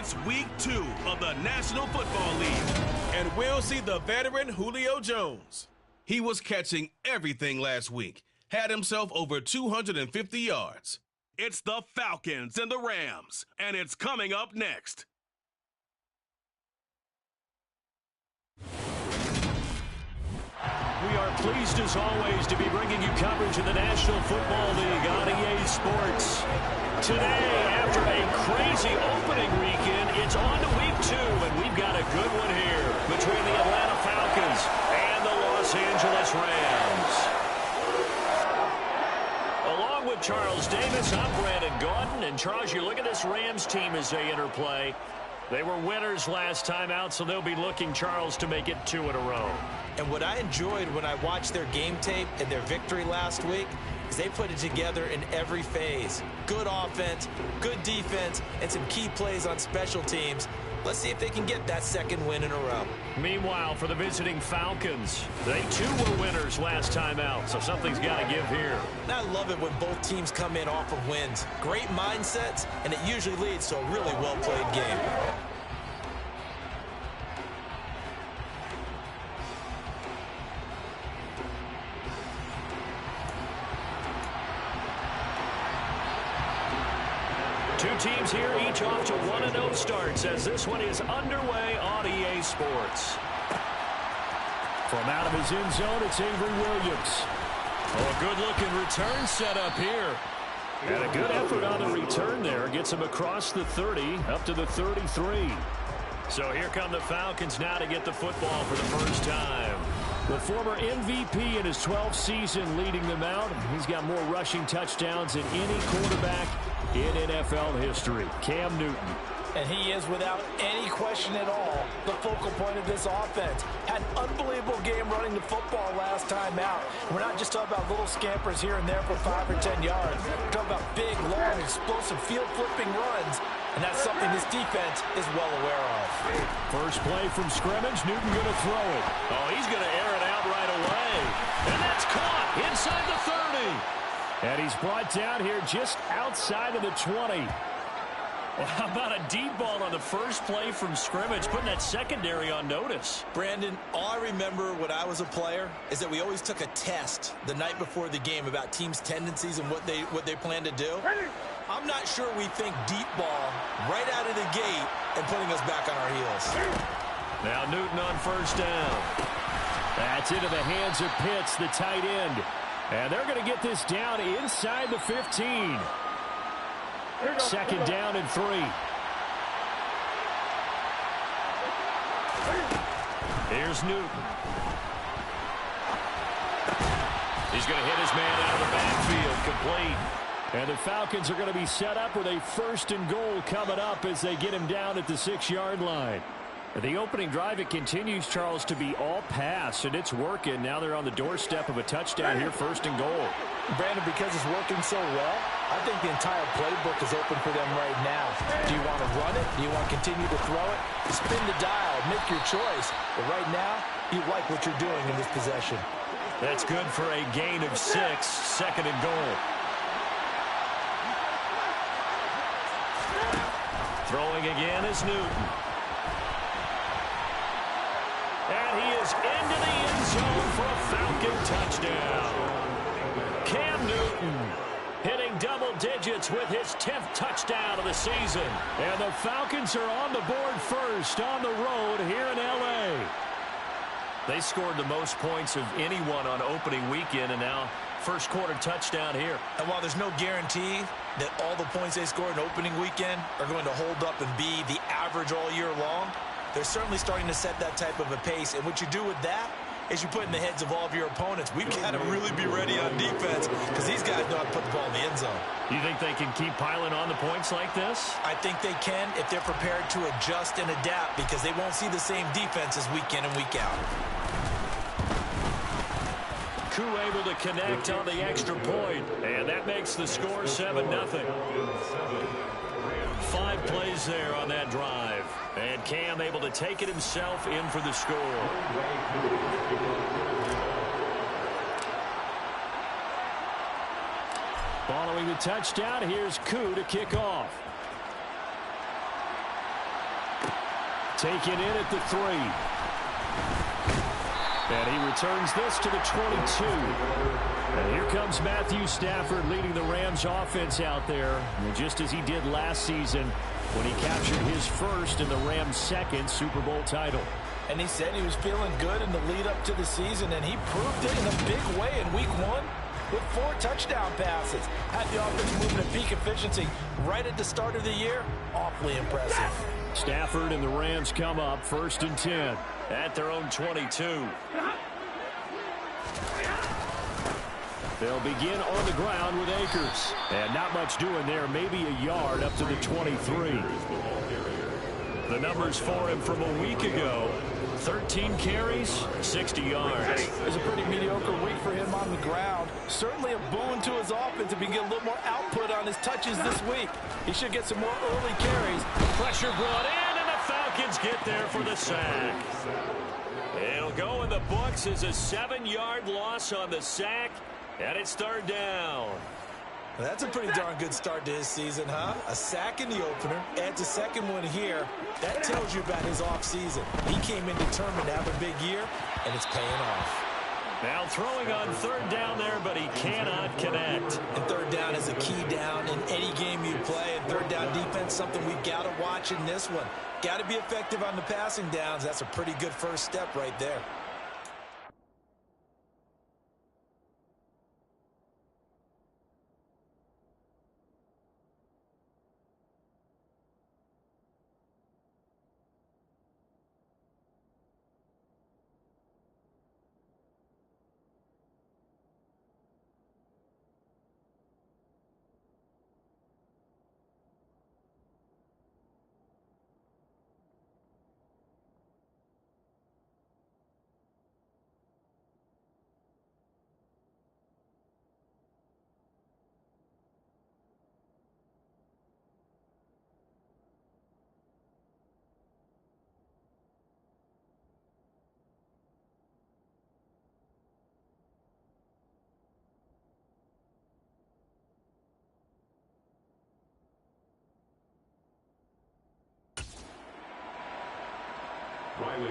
It's week 2 of the National Football League, and we'll see the veteran Julio Jones. He was catching everything last week, had himself over 250 yards. It's the Falcons and the Rams, and it's coming up next. We are pleased, as always, to be bringing you coverage of the National Football League on EA Sports. Today, after a crazy opening weekend, it's on to week 2, and we've got a good one here between the Atlanta Falcons and the Los Angeles Rams. Along with Charles Davis, I'm Brandon Gaudin, and Charles, you look at this Rams team as they interplay. They were winners last time out, so they'll be looking, Charles, to make it 2 in a row. And what I enjoyed when I watched their game tape and their victory last week is they put it together in every phase. Good offense, good defense, and some key plays on special teams. Let's see if they can get that second win in a row. Meanwhile, for the visiting Falcons, they too were winners last time out, so something's got to give here. And I love it when both teams come in off of wins. Great mindsets, and it usually leads to a really well-played game. Two teams here, each off to 1-0 starts as this one is underway on EA Sports. From out of his end zone, it's Avery Williams. Oh, a good-looking return set up here. And a good effort on the return there. Gets him across the 30, up to the 33. So here come the Falcons now to get the football for the first time. The former MVP in his 12th season leading them out. He's got more rushing touchdowns than any quarterback in NFL history. Cam Newton. And he is, without any question at all, the focal point of this offense. Had an unbelievable game running the football last time out. We're not just talking about little scampers here and there for 5 or 10 yards. We're talking about big, long, explosive, field-flipping runs. And that's something this defense is well aware of. First play from scrimmage, Newton going to throw it. Oh, he's going to air it out right away. And that's caught inside the 30. And he's brought down here just outside of the 20. Well, how about a deep ball on the first play from scrimmage, putting that secondary on notice? Brandon, all I remember when I was a player is that we always took a test the night before the game about teams' tendencies and what they plan to do. I'm not sure we think deep ball right out of the gate and putting us back on our heels. Now Newton on first down. That's into the hands of Pitts, the tight end. And they're going to get this down inside the 15. Second down and 3. Here's Newton. He's going to hit his man out of the backfield, complete. And the Falcons are going to be set up with a 1st and goal coming up as they get him down at the 6-yard line. The opening drive, it continues, Charles, to be all pass, and it's working. Now they're on the doorstep of a touchdown here, 1st and goal. Brandon, because it's working so well, I think the entire playbook is open for them right now. Do you want to run it? Do you want to continue to throw it? Spin the dial, make your choice. But right now, you like what you're doing in this possession. That's good for a gain of 6, 2nd and goal. Throwing again is Newton. And he is into the end zone for a Falcon touchdown. Cam Newton hitting double digits with his 10th touchdown of the season. And the Falcons are on the board first on the road here in L.A. They scored the most points of anyone on opening weekend, and now first quarter touchdown here. And while there's no guarantee that all the points they scored in opening weekend are going to hold up and be the average all year long, they're certainly starting to set that type of a pace. And what you do with that is you put in the heads of all of your opponents, we've got to really be ready on defense because these guys know how to put the ball in the end zone. You think they can keep piling on the points like this? I think they can if they're prepared to adjust and adapt because they won't see the same defenses week in and week out. Koo able to connect on the extra point, and that makes the score 7-0. 5 plays there on that drive, and Cam able to take it himself in for the score. Following the touchdown, here's Koo to kick off. taken in at the 3. And he returns this to the 22. And here comes Matthew Stafford leading the Rams offense out there. And just as he did last season when he captured his first and the Rams' second Super Bowl title. And he said he was feeling good in the lead up to the season, and he proved it in a big way in week 1 with 4 touchdown passes. Had the offense moving at peak efficiency right at the start of the year. Awfully impressive. Stafford and the Rams come up 1st and 10 at their own 22. They'll begin on the ground with Akers. And not much doing there, maybe a yard up to the 23. The numbers for him from a week ago: 13 carries, 60 yards. It was a pretty mediocre week for him on the ground. Certainly a boon to his offense if he can get a little more output on his touches this week. He should get some more early carries. Pressure brought in, and the Falcons get there for the sack. It'll go in the books as a 7-yard loss on the sack, and it's 3rd down. That's a pretty darn good start to his season, huh? A sack in the opener, adds a second one here. That tells you about his offseason. He came in determined to have a big year, and it's paying off. Now throwing on 3rd down there, but he cannot connect. And 3rd down is a key down in any game you play. And 3rd down defense, something we've got to watch in this one. Got to be effective on the passing downs. That's a pretty good first step right there.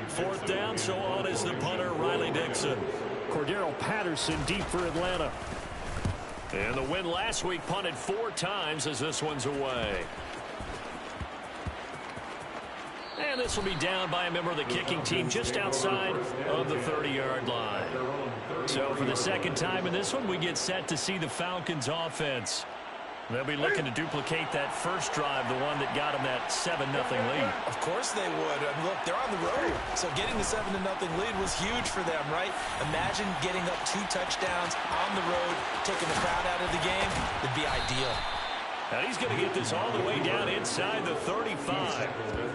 Fourth down, so on is the punter, Riley Dixon. Cordero Patterson deep for Atlanta. And the win last week punted 4 times as this one's away. And this will be down by a member of the kicking team just outside of the 30-yard line. So for the second time in this one, we get set to see the Falcons offense. They'll be looking to duplicate that first drive, the one that got them that 7-0 lead. Of course they would. I mean, look, they're on the road. So getting the 7-0 lead was huge for them, right? Imagine getting up 2 touchdowns on the road, taking the crowd out of the game. It'd be ideal. And he's going to get this all the way down inside the 35.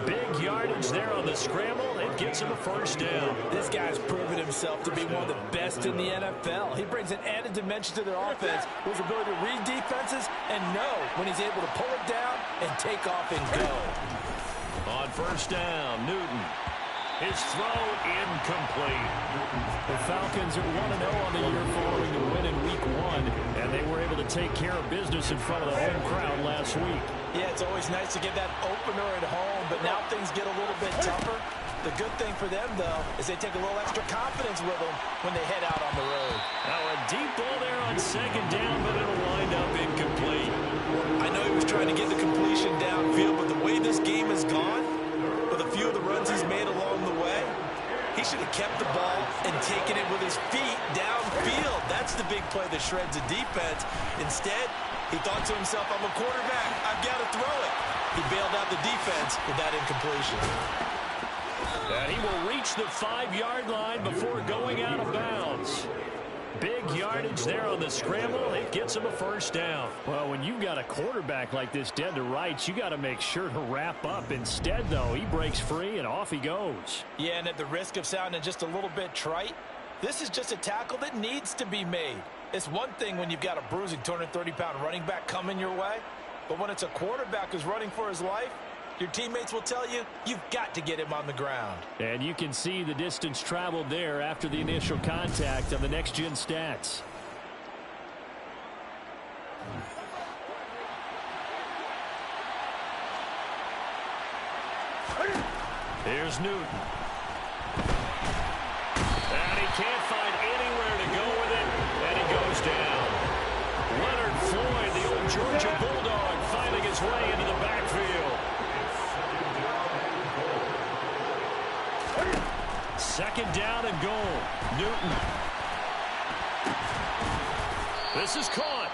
Big yardage there on the scramble. It gets him a first down. This guy's proven himself to be one of the best in the NFL. He brings an added dimension to their offense with his ability to read defenses and know when he's able to pull it down and take off and go. On first down, Newton. His throw incomplete. The Falcons are 1-0 on the year following the win in week 1, and they were able to take care of business in front of the home crowd last week. Yeah, it's always nice to get that opener at home, but now things get a little bit tougher. The good thing for them, though, is they take a little extra confidence with them when they head out on the road. Now a deep ball there on second down, but it'll wind up incomplete. I know he was trying to get the completion downfield, but the way this game has gone, with a few of the runs he's made along the way, he should have kept the ball and taken it with his feet downfield. That's the big play that shreds the defense. Instead, he thought to himself, I'm a quarterback, I've got to throw it. He bailed out the defense with that incompletion. And he will reach the 5-yard line before going out of bounds. Big yardage there on the scramble. It gets him a first down. Well, when you've got a quarterback like this dead to rights, you got to make sure to wrap up. Instead, though, he breaks free and off he goes. Yeah, and at the risk of sounding just a little bit trite, this is just a tackle that needs to be made. It's one thing when you've got a bruising 230-pound running back coming your way, but when it's a quarterback who's running for his life, your teammates will tell you, you've got to get him on the ground. And you can see the distance traveled there after the initial contact on the next-gen stats. Here's Newton. And he can't find anywhere to go with it, and he goes down. Leonard Floyd, the old Georgia Bulldog, finding his way into the backfield. Second down and goal. Newton. This is caught.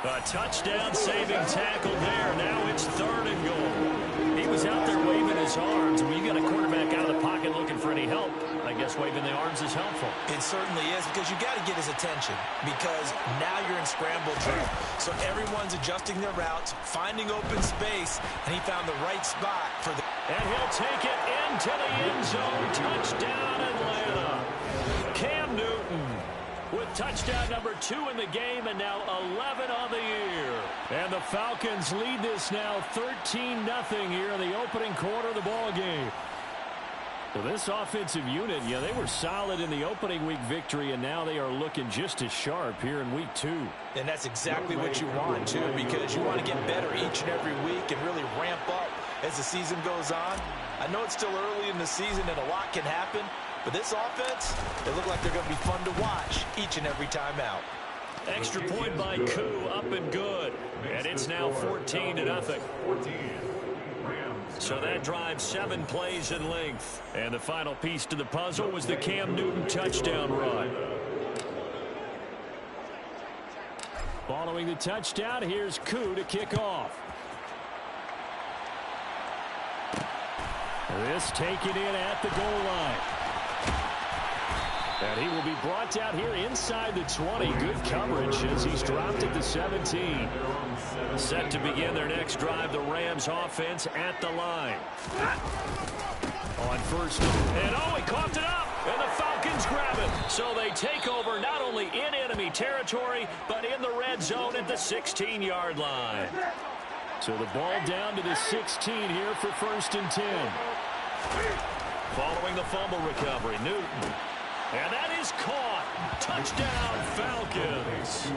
A touchdown-saving tackle there. Now it's third and goal. He was out there waving his arms. When you got a quarterback out of the pocket looking for any help, I guess waving the arms is helpful. It certainly is, because you got to get his attention, because now you're in scramble drill. So everyone's adjusting their routes, finding open space, and he found the right spot for the... And he'll take it into the end zone. Touchdown, Atlanta. Cam Newton with touchdown number 2 in the game, and now 11 on the year. And the Falcons lead this now 13-0 here in the opening quarter of the ball game. Well, this offensive unit, yeah, they were solid in the opening week victory, and now they are looking just as sharp here in week 2. And that's exactly what you want, too, because you want to get better each and every week and really ramp up as the season goes on. I know it's still early in the season and a lot can happen, but this offense, they look like they're going to be fun to watch each and every time out. Extra point by Koo, up and good. And it's now 14-0. So that drives 7 plays in length. And the final piece to the puzzle was the Cam Newton touchdown run. Following the touchdown, here's Koo to kick off. This taken in at the goal line. And he will be brought down here inside the 20. Good coverage as he's dropped at the 17. Set to begin their next drive, the Rams offense at the line. On first. And oh, he coughed it up. And the Falcons grab it. So they take over not only in enemy territory, but in the red zone at the 16-yard line. So the ball down to the 16 here for 1st and 10. Following the fumble recovery, Newton. And that is caught. Touchdown, Falcons.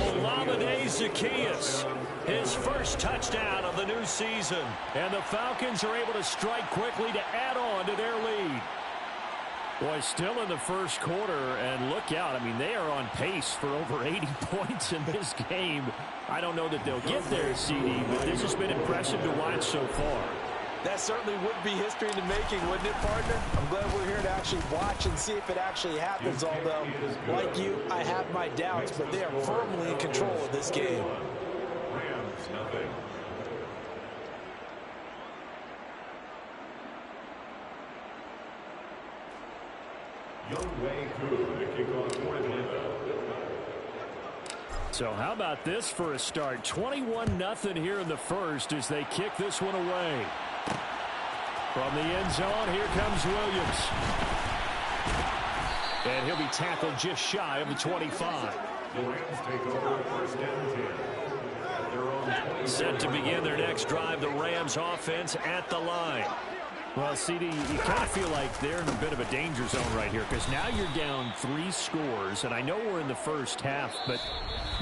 Olamide Zaccheaus, his first touchdown of the new season. And the Falcons are able to strike quickly to add on to their lead. Boy, still in the first quarter, and look out. I mean, they are on pace for over 80 points in this game. I don't know that they'll get there, CD, but this has been impressive to watch so far. That certainly would be history in the making, wouldn't it, partner? I'm glad we're here to actually watch and see if it actually happens, although, like you, I have my doubts, but they are firmly in control of this game. So how about this for a start? 21-0 here in the first as they kick this one away. From the end zone, here comes Williams. And he'll be tackled just shy of the 25. The Rams take over 1st and 10. Set to begin their next drive, the Rams offense at the line. Well, CD, you kind of feel like they're in a bit of a danger zone right here because now you're down 3 scores, and I know we're in the first half, but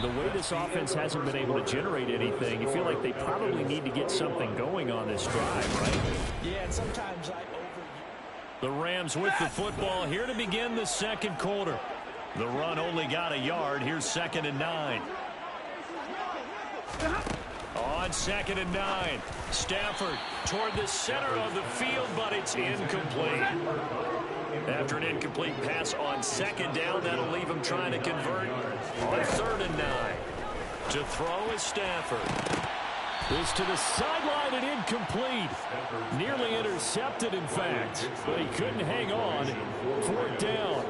the way this offense hasn't been able to generate anything, you feel like they probably need to get something going on this drive, right? Yeah, and sometimes The Rams with the football here to begin the second quarter. The run only got a yard. Here's 2nd and 9. On 2nd and 9, Stafford toward the center of the field, but it's incomplete. After an incomplete pass on 2nd down, that'll leave him trying to convert on 3rd and 9. To throw is Stafford. This to the sideline and incomplete. Nearly intercepted, in fact, but he couldn't hang on. 4th down.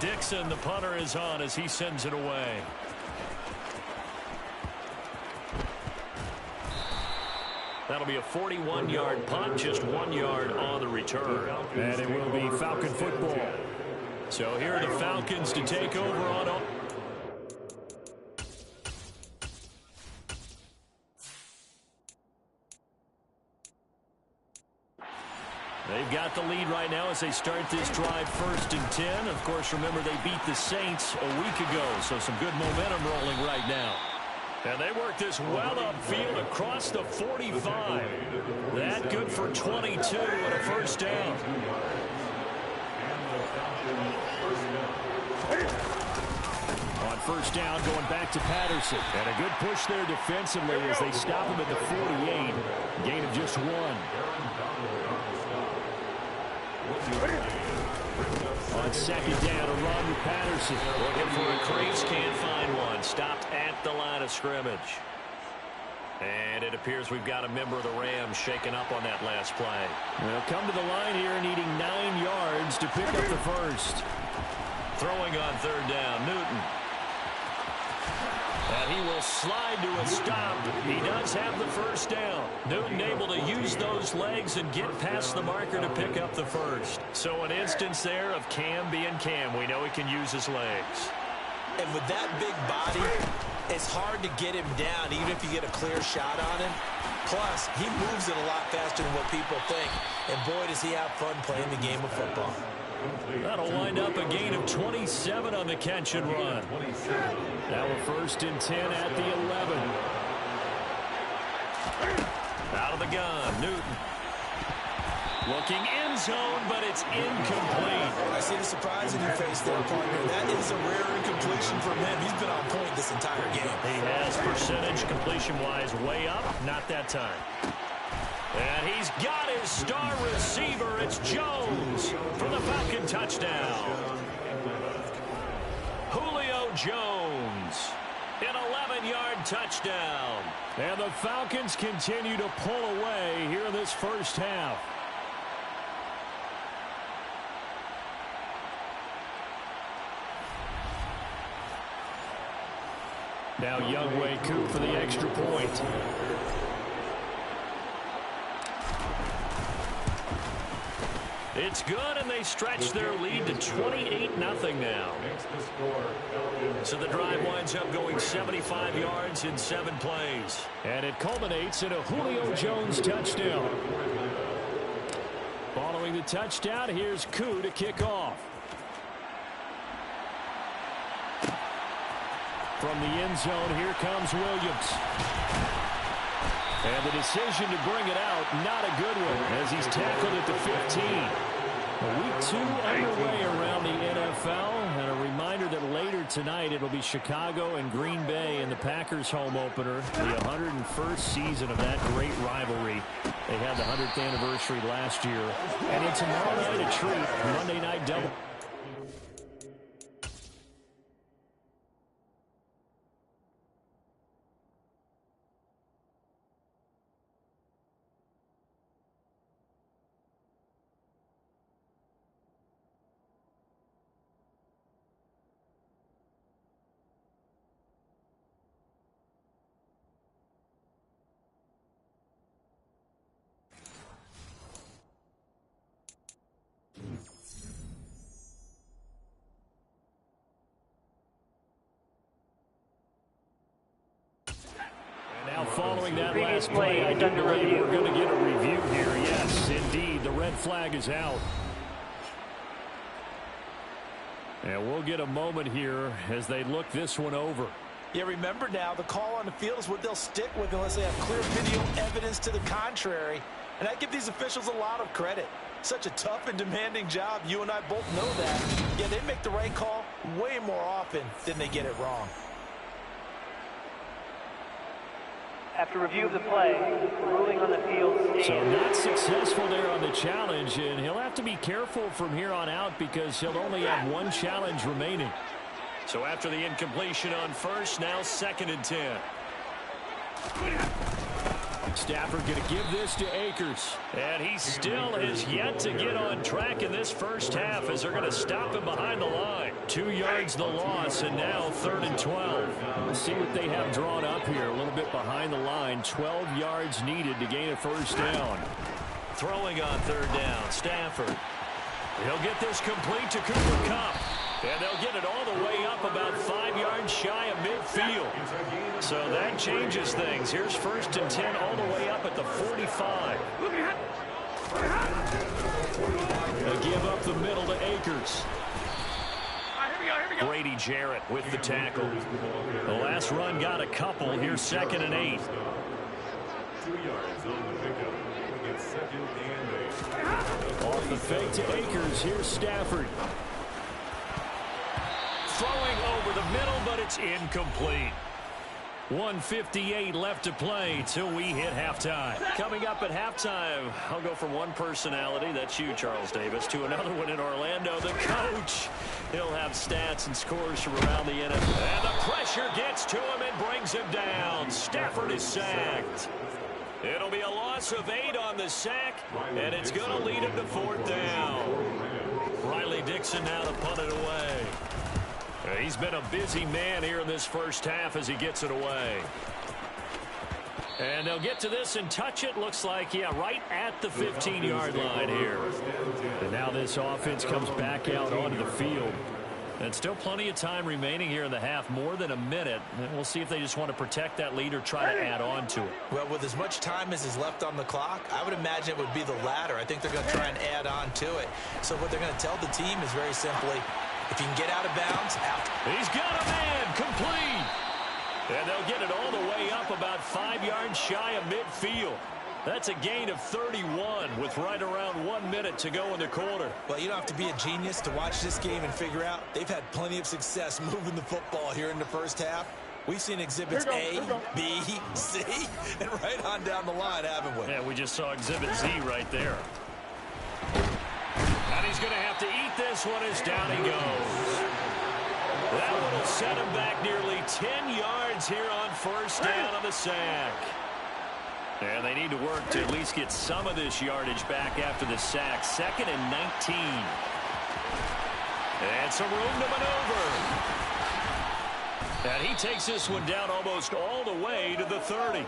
Dixon, the punter, is on as he sends it away. That'll be a 41-yard punt, just 1 yard on the return. And it will be Falcon football. So here are the Falcons to take over on... They've got the lead right now as they start this drive 1st and 10. Of course, remember, they beat the Saints a week ago, so some good momentum rolling right now. And they work this well upfield across the 45. That good for 22 and a first down. On first down, going back to Patterson. And a good push there defensively as they stop him at the 48. Gain of just 1. On second down, a run with Patterson. Looking for a crease, can't find one. Stopped at the line of scrimmage. And it appears we've got a member of the Rams shaken up on that last play. They'll come to the line here needing 9 yards to pick up the first. Throwing on third down, Newton. And he will slide to a stop. He does have the first down. Newton able to use those legs and get past the marker to pick up the first. So an instance there of Cam being Cam. We know he can use his legs. And with that big body, it's hard to get him down, even if you get a clear shot on him. Plus, he moves it a lot faster than what people think. And boy, does he have fun playing the game of football. That'll wind up a gain of 27 on the catch and run. Now we're first and 10 at the 11. Out of the gun, Newton. Looking end zone, but it's incomplete. I see the surprise in your face there, partner. That is a rare incompletion from him. He's been on point this entire game. He has percentage completion-wise way up. Not that time. And he's got his star receiver. It's Jones for the Falcon touchdown. Julio Jones, an 11-yard touchdown. And the Falcons continue to pull away here in this first half. Now Younghoe Koo for the extra point. It's good, and they stretch their lead to 28-0 now. So the drive winds up going 75 yards in 7 plays. And it culminates in a Julio Jones touchdown. Following the touchdown, here's Koo to kick off. From the end zone, here comes Williams. And the decision to bring it out, not a good one, as he's tackled at the 15. Week 2 underway around the NFL, and a reminder that later tonight it'll be Chicago and Green Bay in the Packers home opener, the 101st season of that great rivalry. They had the 100th anniversary last year. And then tomorrow night a treat, Monday night double. Following that last play, I do believe we're going to get a review here. Yes, indeed, the red flag is out. And we'll get a moment here as they look this one over. Yeah, remember now, the call on the field is what they'll stick with unless they have clear video evidence to the contrary. And I give these officials a lot of credit. Such a tough and demanding job. You and I both know that. Yeah, they make the right call way more often than they get it wrong. After review of the play, ruling on the field stands. So not successful there on the challenge, and he'll have to be careful from here on out because he'll only have 1 challenge remaining. So after the incompletion on first, now 2nd and 10. Stafford going to give this to Akers. And he still has yet to get on track in this first half as they're going to stop him behind the line. 2 yards the loss, and now 3rd and 12. Let's see what they have drawn up here. A little bit behind the line. 12 yards needed to gain a first down. Throwing on 3rd down, Stafford. He'll get this complete to Cooper Kupp. And they'll get it all the way up about 5 yards shy of midfield. So that changes things. Here's 1st and 10 all the way up at the 45. They give up the middle to Akers. Grady Jarrett with the tackle. The last run got a couple. Here's 2nd and 8. 2 yards on the pickup. It's 2nd and 8. Off the fake to Akers. Here's Stafford. Throwing over the middle, but it's incomplete. 1:58 left to play till we hit halftime. Coming up at halftime, I'll go from one personality, that's you, Charles Davis, to another one in Orlando, the coach. He'll have stats and scores from around the NFL. And the pressure gets to him and brings him down. Stafford is sacked. It'll be a loss of 8 on the sack, and it's going to lead him to 4th down. Riley Dixon now to punt it away. He's been a busy man here in this first half as he gets it away. And they'll get to this and touch it. Looks like, yeah, right at the 15-yard line here. And now this offense comes back out onto the field. And still plenty of time remaining here in the half, more than a minute. And we'll see if they just want to protect that lead or try to add on to it. Well, with as much time as is left on the clock, I would imagine it would be the latter. I think they're going to try and add on to it. So what they're going to tell the team is very simply, if you can get out of bounds, out. He's got a man, complete. And they'll get it all the way up about 5 yards shy of midfield. That's a gain of 31 with right around 1 minute to go in the quarter. Well, you don't have to be a genius to watch this game and figure out they've had plenty of success moving the football here in the first half. We've seen exhibits A, B, C, and right on down the line, haven't we? Yeah, we just saw exhibit Z right there. And he's going to have to eat this one as down he goes. That one will set him back nearly 10 yards here on 1st down on the sack. And they need to work to at least get some of this yardage back after the sack. 2nd and 19. And some room to maneuver. And he takes this one down almost all the way to the 30.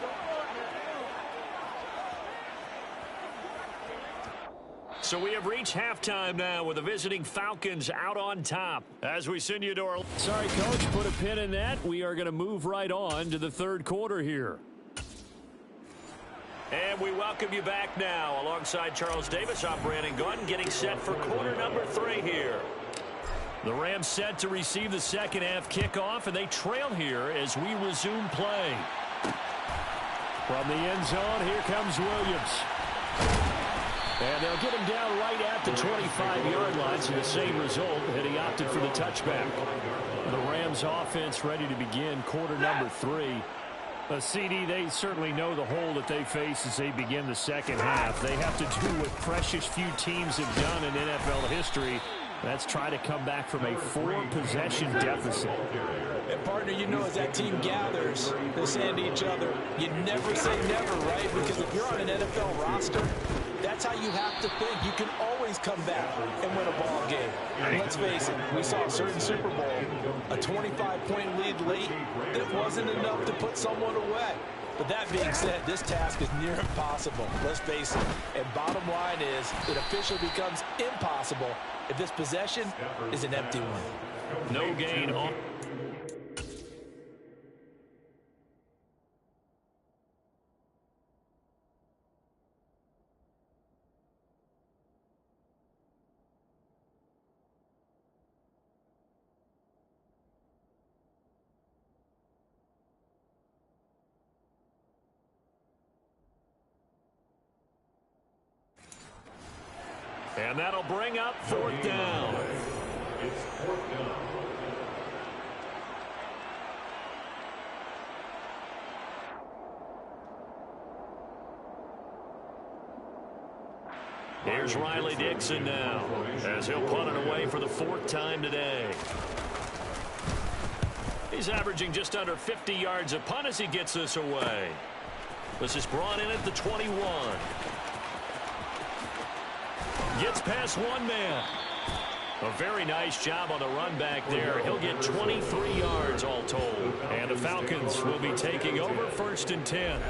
So we have reached halftime now with the visiting Falcons out on top. As we send you to our... Sorry, Coach, put a pin in that. We are going to move right on to the 3rd quarter here. And we welcome you back now. Alongside Charles Davis, I'm Brandon Gunn, getting set for quarter number 3 here. The Rams set to receive the second half kickoff, and they trail here as we resume play. From the end zone, here comes Williams. And they'll get him down right at the 25-yard line, so the same result, and he opted for the touchback. The Rams offense ready to begin quarter number 3. CD, they certainly know the hole that they face as they begin the second half. They have to do what precious few teams have done in NFL history. That's try to come back from a 4-possession deficit. And, partner, you know, as that team gathers, they're saying to each other, you never say never, right? Because if you're on an NFL roster, that's how you have to think. You can always come back and win a ball game. And let's face it, we saw a certain Super Bowl, a 25-point lead late that wasn't enough to put someone away. But that being said, this task is near impossible. Let's face it. And bottom line is, it officially becomes impossible if this possession is an empty one. No gain on... And that'll bring up 4th down. It's 4th down. Here's Riley Dixon now, as he'll punt it away for the 4th time today. He's averaging just under 50 yards a punt as he gets this away. This is brought in at the 21. Gets past one man. A very nice job on the run back there. He'll get 23 yards all told. And the Falcons will be taking over 1st and 10.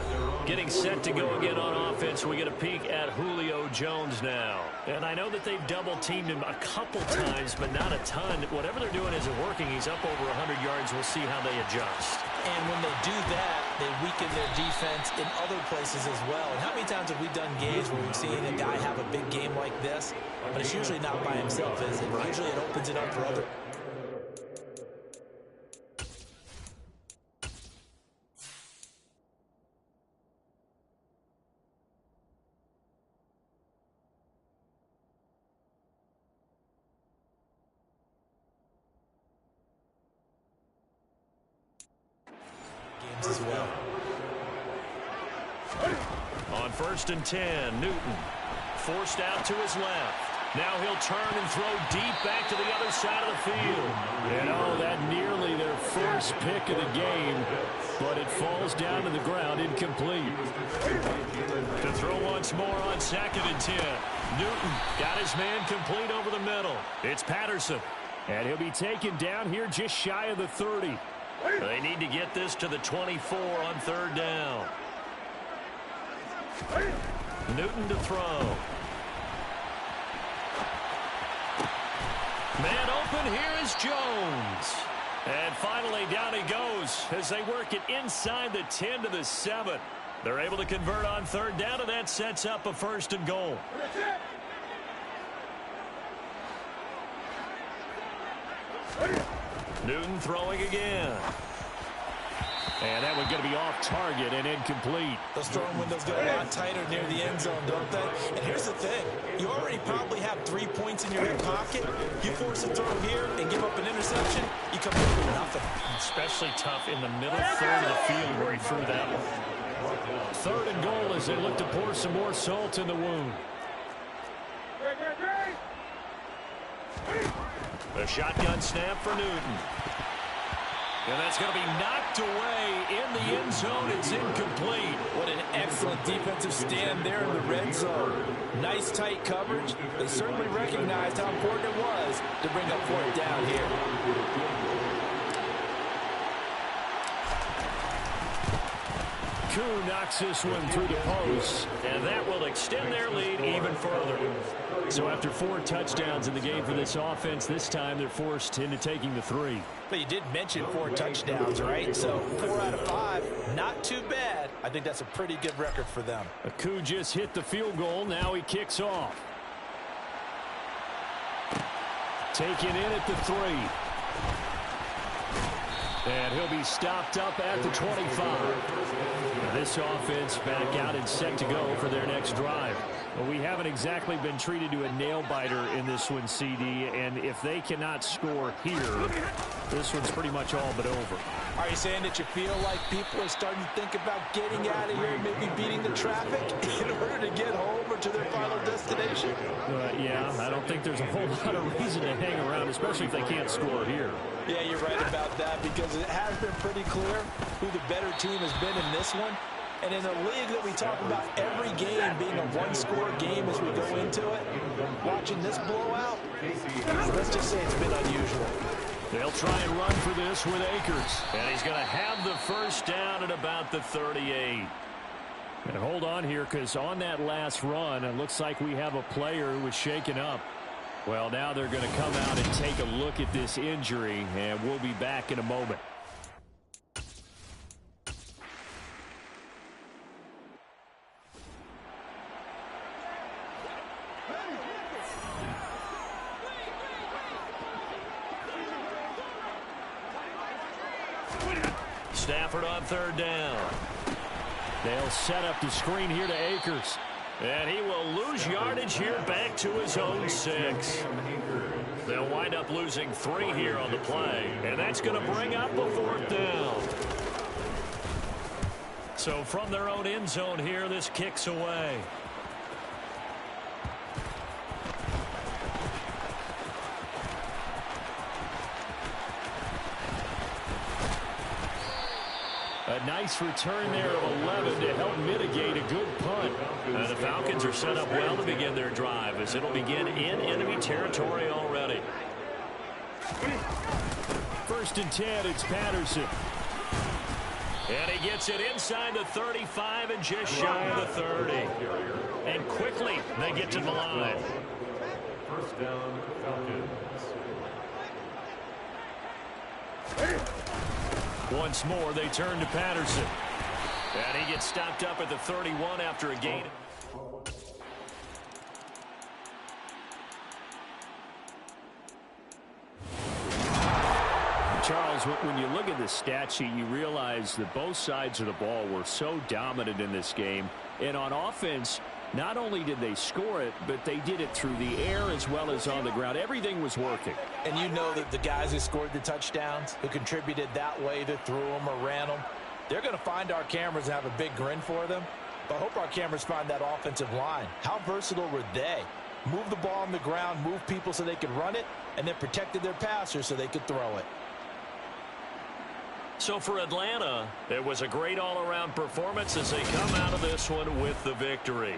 Getting set to go again on offense. We get a peek at Julio Jones now. And I know that they've double-teamed him a couple times, but not a ton. Whatever they're doing isn't working. He's up over 100 yards. We'll see how they adjust. And when they do that, they weaken their defense in other places as well. And how many times have we done games where we've seen a guy have a big game like this, but it's usually not by himself, is it? Usually it opens it up for other. defense as well. On 1st and 10, Newton forced out to his left. Now he'll turn and throw deep back to the other side of the field. And oh, that nearly their first pick of the game, but it falls down to the ground incomplete. To throw once more on 2nd and 10. Newton got his man complete over the middle. It's Patterson. And he'll be taken down here just shy of the 30. They need to get this to the 24 on 3rd down. Newton to throw. Man open, here is Jones. And finally down he goes as they work it inside the 10 to the 7. They're able to convert on 3rd down, and that sets up a 1st and goal. Newton throwing again. And that one's going to be off target and incomplete. Those throwing windows get a lot tighter near the end zone, don't they? And here's the thing. You already probably have 3 points in your hip pocket. You force a throw here and give up an interception, you come up with nothing. Especially tough in the middle third of the field where he threw that one. 3rd and goal as they look to pour some more salt in the wound. The shotgun snap for Newton. And that's going to be knocked away in the end zone. It's incomplete. What an excellent defensive stand there in the red zone. Nice tight coverage. They certainly recognized how important it was to bring up 4th down here. Koo knocks this one through the post, and that will extend their lead even further. So after 4 touchdowns in the game for this offense, this time they're forced into taking the 3. But you did mention 4 touchdowns, right? So 4 out of 5, not too bad. I think that's a pretty good record for them. Koo just hit the field goal. Now he kicks off. Taken in at the 3. And he'll be stopped up at the 25. This offense back out and set to go for their next drive. Well, we haven't exactly been treated to a nail-biter in this one, CD, and if they cannot score here, this one's pretty much all but over. Are you saying that you feel like people are starting to think about getting out of here and maybe beating the traffic in order to get home or to their final destination? Yeah, I don't think there's a whole lot of reason to hang around, especially if they can't score here. Yeah, you're right about that because it has been pretty clear who the better team has been in this one. And in a league that we talk about every game being a one-score game as we go into it, watching this blowout, let's just say it's been unusual. They'll try and run for this with Akers. And he's going to have the 1st down at about the 38. And hold on here, because on that last run, it looks like we have a player who was shaken up. Well, now they're going to come out and take a look at this injury, and we'll be back in a moment. Stafford on 3rd down. They'll set up the screen here to Akers. And he will lose yardage here back to his own 6. They'll wind up losing 3 here on the play. And that's going to bring up a 4th down. So from their own end zone here, this kicks away. A nice return there of 11 to help mitigate a good punt. The Falcons are set up well to begin their drive as it'll begin in enemy territory already. 1st and 10, it's Patterson. And he gets it inside the 35 and just shy of the 30. And quickly they get to the line. 1st down, Falcons. Once more, they turn to Patterson. And he gets stopped up at the 31 after a gain. Charles, when you look at the stat sheet, you realize that both sides of the ball were so dominant in this game. And on offense, not only did they score it, but they did it through the air as well as on the ground. Everything was working. And you know that the guys who scored the touchdowns, who contributed that way, either threw them or ran them, They're going to find our cameras and have a big grin for them. But I hope our cameras find that offensive line. How versatile were they? Move the ball on the ground, move people so they could run it, and then protected their passers so they could throw it. So for Atlanta, it was a great all-around performance as they come out of this one with the victory.